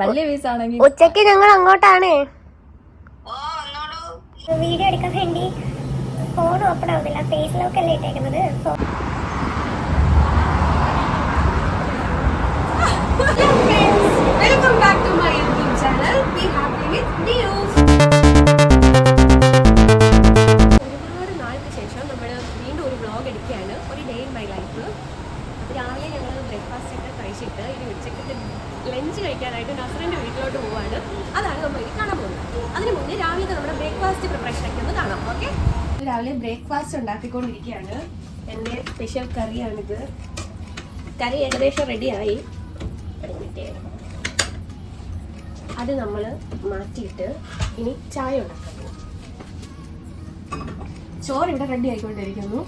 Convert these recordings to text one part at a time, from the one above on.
വലിയ പീസാണെങ്കിൽ ഉച്ചക്ക് ഞങ്ങൾ അങ്ങോട്ടാണേ. വീഡിയോ എടുക്കാൻ വേണ്ടി ഫോൺ ഓപ്പൺ ആവുന്നില്ല, ഫേസ് ലോക്ക് അല്ലേ ഇട്ടേക്കുന്നത്. Welcome back to my YouTube channel be happy with news. ഒരുപാട് നാൾക്ക് ശേഷം നമ്മൾ വീണ്ടും ഒരു വ്ളോഗ് എടുക്കുകയാണ്, ഒരു ഡേ ഇൻ മൈ ലൈഫ്. അപ്പോൾ രാവിലെ ഞങ്ങൾ ബ്രേക്ക്ഫാസ്റ്റ് ഒക്കെ കഴിച്ചിട്ട് ഇനി ഉച്ചക്കത്തെ ലഞ്ച് കഴിക്കാനായിട്ട് നസ്റിൻ്റെ വീട്ടിലോട്ട് പോവാണ്. അതാണ് നമ്മൾ ഇനി കാണാൻ പോകുന്നത്. അതിന് മുന്നേ രാവിലത്തെ നമ്മുടെ ബ്രേക്ക്ഫാസ്റ്റ് പ്രിപ്പറേഷനൊക്കെ ഒന്ന് കാണാം. ഓക്കെ, രാവിലെ ബ്രേക്ക്ഫാസ്റ്റ് ഉണ്ടാക്കിക്കൊണ്ടിരിക്കുകയാണ്. എൻ്റെ സ്പെഷ്യൽ കറിയാണിത്. കറി ഏകദേശം റെഡിയായി. അത് നമ്മൾ മാറ്റിയിട്ട് ഇനി ചായ ഉണ്ടാക്കാൻ പോകും. ചോറ് ഇവിടെ റെഡി ആയിക്കൊണ്ടിരിക്കുന്നു.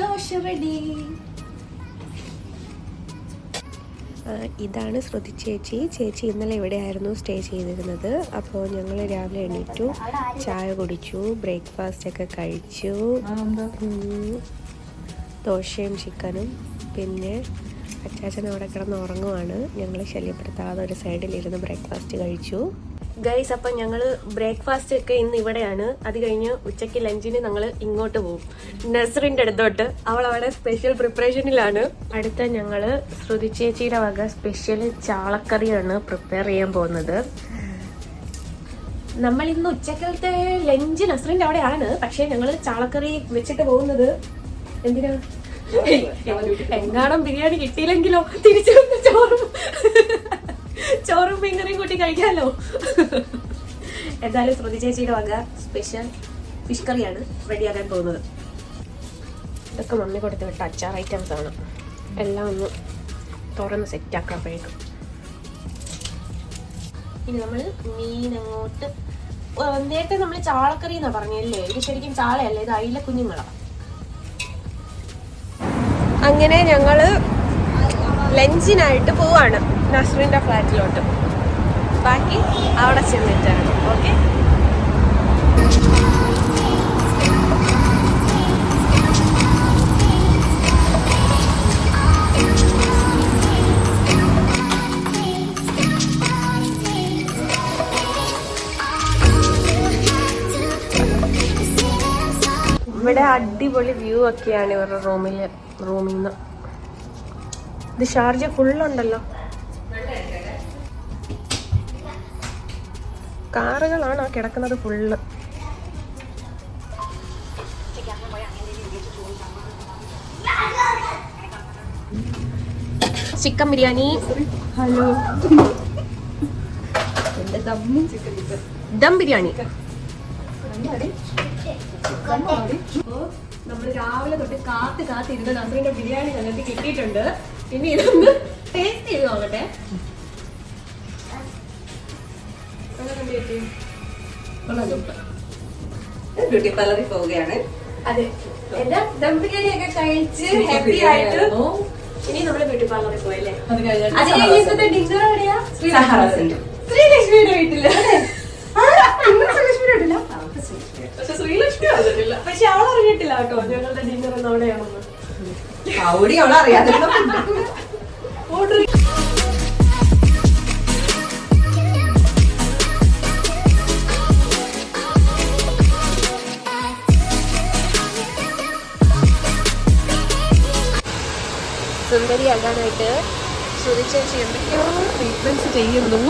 ദോശ റെഡി. ഇതാണ് ശ്രുതി ചേച്ചി ഇന്നലെ ഇവിടെയായിരുന്നു സ്റ്റേ ചെയ്തിരുന്നത്. അപ്പോൾ ഞങ്ങൾ രാവിലെ എണീറ്റു, ചായ കുടിച്ചു, ബ്രേക്ക്ഫാസ്റ്റ് ഒക്കെ കഴിച്ചു. ദോശയും ചിക്കനും. പിന്നെ അച്ചാച്ചൻ അവിടെ കിടന്ന് ഉറങ്ങുവാണ്. ഞങ്ങൾ ശല്യപ്പെടുത്താതെ ഒരു സൈഡിലിരുന്ന് ബ്രേക്ക്ഫാസ്റ്റ് കഴിച്ചു. ഗൈസ്, അപ്പം ഞങ്ങൾ ബ്രേക്ക്ഫാസ്റ്റ് ഒക്കെ ഇന്ന് ഇവിടെയാണ്. അത് കഴിഞ്ഞ് ഉച്ചയ്ക്ക് ലഞ്ചിന് ഞങ്ങൾ ഇങ്ങോട്ട് പോകും, നസ്റിൻ്റെ അടുത്തോട്ട്. അവൾ അവിടെ സ്പെഷ്യൽ പ്രിപ്പറേഷനിലാണ്. അടുത്ത ഞങ്ങൾ ശ്രുതി ചേച്ചിയുടെ വക സ്പെഷ്യൽ ചാളക്കറിയാണ് പ്രിപ്പയർ ചെയ്യാൻ പോകുന്നത്. നമ്മൾ ഇന്ന് ഉച്ചക്കലത്തെ ലഞ്ച് നസ്റിൻ്റെ അവിടെയാണ്. പക്ഷേ ഞങ്ങൾ ചാളക്കറി വെച്ചിട്ട് പോകുന്നത് എന്തിനാ? എങ്ങാണം ബിരിയാണി കിട്ടിയില്ലെങ്കിലോ തിരിച്ചു വന്ന ചോറും മീൻകറിയും കൂട്ടി കഴിക്കാമല്ലോ. എന്തായാലും ശ്രുതി ചേച്ചിയുടെ വക സ്പെഷ്യൽ ഫിഷ് കറിയാണ് റെഡിയാക്കാൻ പോകുന്നത്. ഇതൊക്കെ മമ്മി കൊടുത്ത് വിട്ട അച്ചാർ ഐറ്റംസ് ആണ്. എല്ലാം ഒന്ന് തുറന്ന് സെറ്റാക്കാപ്പോഴേക്കും ഇനി നമ്മൾ മീൻ അങ്ങോട്ട്. നേരത്തെ നമ്മൾ ചാളക്കറി എന്നാ പറഞ്ഞല്ലേ, ഇത് ശരിക്കും ചാളയല്ലേ, ഇത് അയില കുഞ്ഞുങ്ങളാണ്. അങ്ങനെ ഞങ്ങൾ ലഞ്ചിനായിട്ട് പോവാണ് നസ്റിൻ്റെ ഫ്ലാറ്റിലോട്ട്. ബാക്കി അവിടെ ചെന്നിട്ടാണ്. ഓക്കെ, ഇവിടെ അടിപൊളി വ്യൂ ഒക്കെയാണ് ഇവരുടെ റൂമിൽ നിന്ന്. ഇത് ഷാർജ ഫുള്ളുണ്ടല്ലോ. കാറുകളാണ് കിടക്കുന്നത് full. Chicken biryani. Hello, dum biryani. നമ്മൾ രാവിലെ തൊട്ട് കാത്തിരുന്ന നസ്റിന്റെ ബിരിയാണി ഞങ്ങൾക്ക് കിട്ടിയിട്ടുണ്ട്. ഇനി ഇതൊന്ന് ടേസ്റ്റ് ചെയ്ത് നോക്കട്ടെ. ബ്യൂട്ടി പാർലറിൽ പോവുകയാണ്. അതെ, എന്റെ ദം ബിരിയാണി ഒക്കെ കഴിച്ച് ഹാപ്പി ആയിട്ട് ഇനി നമ്മള് ബ്യൂട്ടി പാർലറിൽ പോയല്ലേ. അത് കഴിഞ്ഞിട്ട് ഡിന്നർ എവിടെയാ? ശ്രീലക്ഷ്മിയുടെ വീട്ടില്. ശ്രീലക്ഷ്മിയുടെ വീട്ടില്ല, പക്ഷെ ശ്രീലക്ഷ്മി അറിഞ്ഞിട്ടില്ല. പക്ഷെ അവൾ അറിഞ്ഞിട്ടില്ല കേട്ടോ ഞങ്ങളുടെ ഡിന്നർ ഒന്ന് അവിടെയാണെന്ന്. അവിടെ അവളറിയാതെ ഓർഡർ സുന്ദരിയാകാനായിട്ട് ശ്രുതി ചേച്ചി എന്തൊക്കെയോ ട്രീറ്റ്മെന്റ്സ് ചെയ്യുന്നു.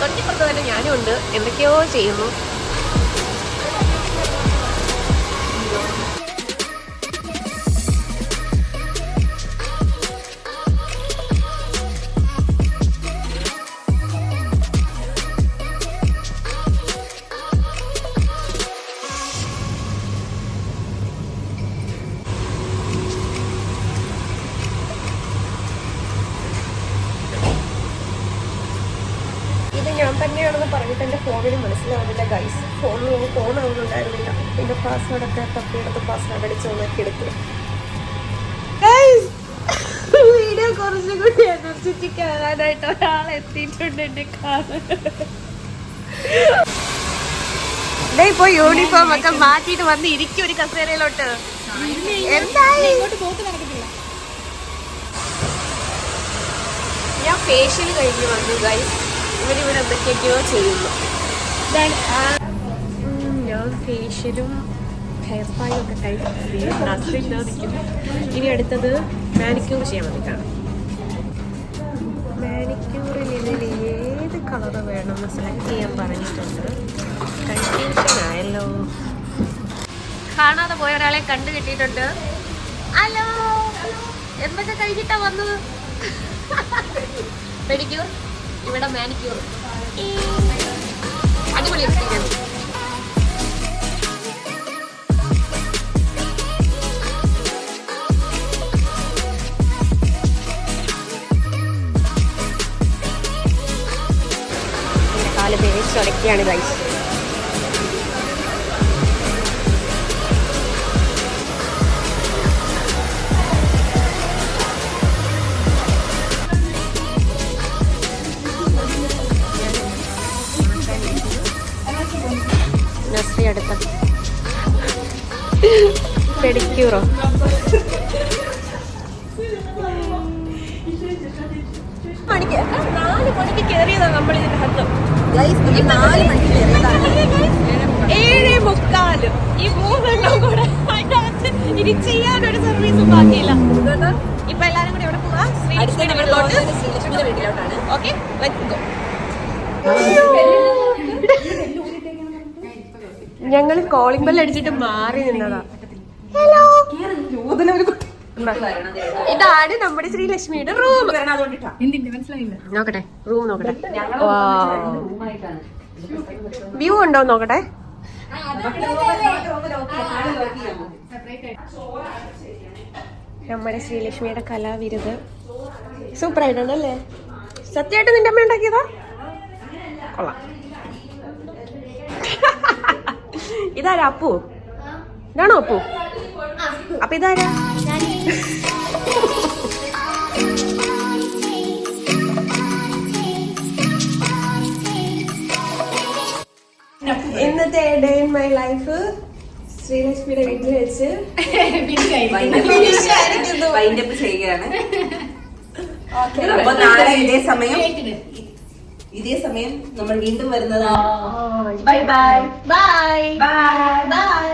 തൊട്ടിപ്പുറത്ത് തന്നെ ഞാനും ഉണ്ട്, എന്തൊക്കെയോ ചെയ്യുന്നു. ഞാൻ തന്നെയാണെന്ന് പറഞ്ഞിട്ട് എൻ്റെ ഫോണിന് മനസ്സിലാവുന്നില്ല ഗൈസ്. ഫോൺ ആവുന്നുണ്ടായിരുന്നില്ല. എൻ്റെ പാസ്വേഡൊക്കെ തപ്പിയെടുത്ത് പാസ്വേഡ് അടിച്ച് നോക്കി എടുത്ത് വീഡിയോ കുറച്ചും കൂടി എനർജറ്റിക് ആകാനായിട്ട് ഒരാളെത്തിയിട്ടുണ്ട് എൻ്റെ കാണാൻ. ഇപ്പൊ യൂണിഫോം ഒക്കെ മാറ്റിയിട്ട് വന്ന് ഇരിക്കും ഒരു കസേരയിലോട്ട്. എന്തായി? ഫേഷ്യൽ കഴിഞ്ഞ് വന്നു ഗൈസ്. ഇവരിവിടെ എന്തൊക്കെയൊക്കെയോ ചെയ്യുന്നു. ഞാൻ ഫേഷ്യലും ഹെയർ സ്പായും ഒക്കെ കഴിഞ്ഞിരിക്കുന്നു. ഇനി അടുത്തത് മാനിക്യൂർ ചെയ്യാൻ വേണ്ടിയിട്ടാണ്. മാനിക്യൂറിൽ ഇതിൽ ഏത് കളർ വേണമെന്ന് സെലക്ട് ചെയ്യാൻ പറഞ്ഞിട്ടുണ്ട്. കൺഫ്യൂഷൻ ആയല്ലോ. കാണാതെ പോയ ഒരാളെ കണ്ടു കിട്ടിയിട്ടുണ്ട്. ഹലോ, എന്തൊക്കെ കഴിഞ്ഞിട്ടാ വന്നത്? പെഡിക്യൂർ, ഇവിടെ മാനിക്യൂർ. അടിപൊളി എക്സ്പീരിയൻസ്. കാല് തേച്ചൊരക്കുകയാണ് ഗൈസ്. നസ്രി അടുത്ത പെഡിക്യൂറോ? 4 മണിക്ക് കയറിയതാ നമ്മൾ ഇതിന്റെ അകത്ത്. 4 മണിക്ക് കയറിയതാണ്. 7:45. ഈ 3 എണ്ണം കൂടെ അതിനകത്ത് ഇനി ചെയ്യാനൊരു സർവീസും ബാക്കിയില്ല. ഇപ്പൊ എല്ലാരും കൂടി എവിടെ പോവാ? ശ്രീലക്ഷ്മിയുടെ വീട്ടിലോട്ടാണ്. Okay, let's go. ഞങ്ങൾ കോളിംഗ് ബെൽ അടിച്ചിട്ട് മാറി നിന്നതാ. ഹലോ, ഇതാണ് നമ്മുടെ ശ്രീലക്ഷ്മിയുടെ റൂം. നോക്കട്ടെ, റൂം നോക്കട്ടെ. വ്യൂ ഉണ്ടോ നോക്കട്ടെ. നമ്മുടെ ശ്രീലക്ഷ്മിയുടെ കലാവിരുത് സൂപ്പർ ആയിട്ടുണ്ടല്ലേ? സത്യമായിട്ട് നിന്റെ അമ്മ ഉണ്ടാക്കിയതാ? കൊള്ളാം. ഇതാരാ? അപ്പു? ഇതാണോ അപ്പു? അപ്പൊ ഇതാരാ? ഇന്നത്തെ ഡേ ഇൻ മൈ ലൈഫ് ശ്രീലക്ഷ്മിയുടെ വീട്ടിൽ വെച്ച് വൈൻഡപ്പ് ചെയ്യുകയാണ്. അപ്പൊ നാളെ ഇതേ സമയം നമ്മൾ വീണ്ടും വരുന്നതാണ്. Bye bye bye bye bye.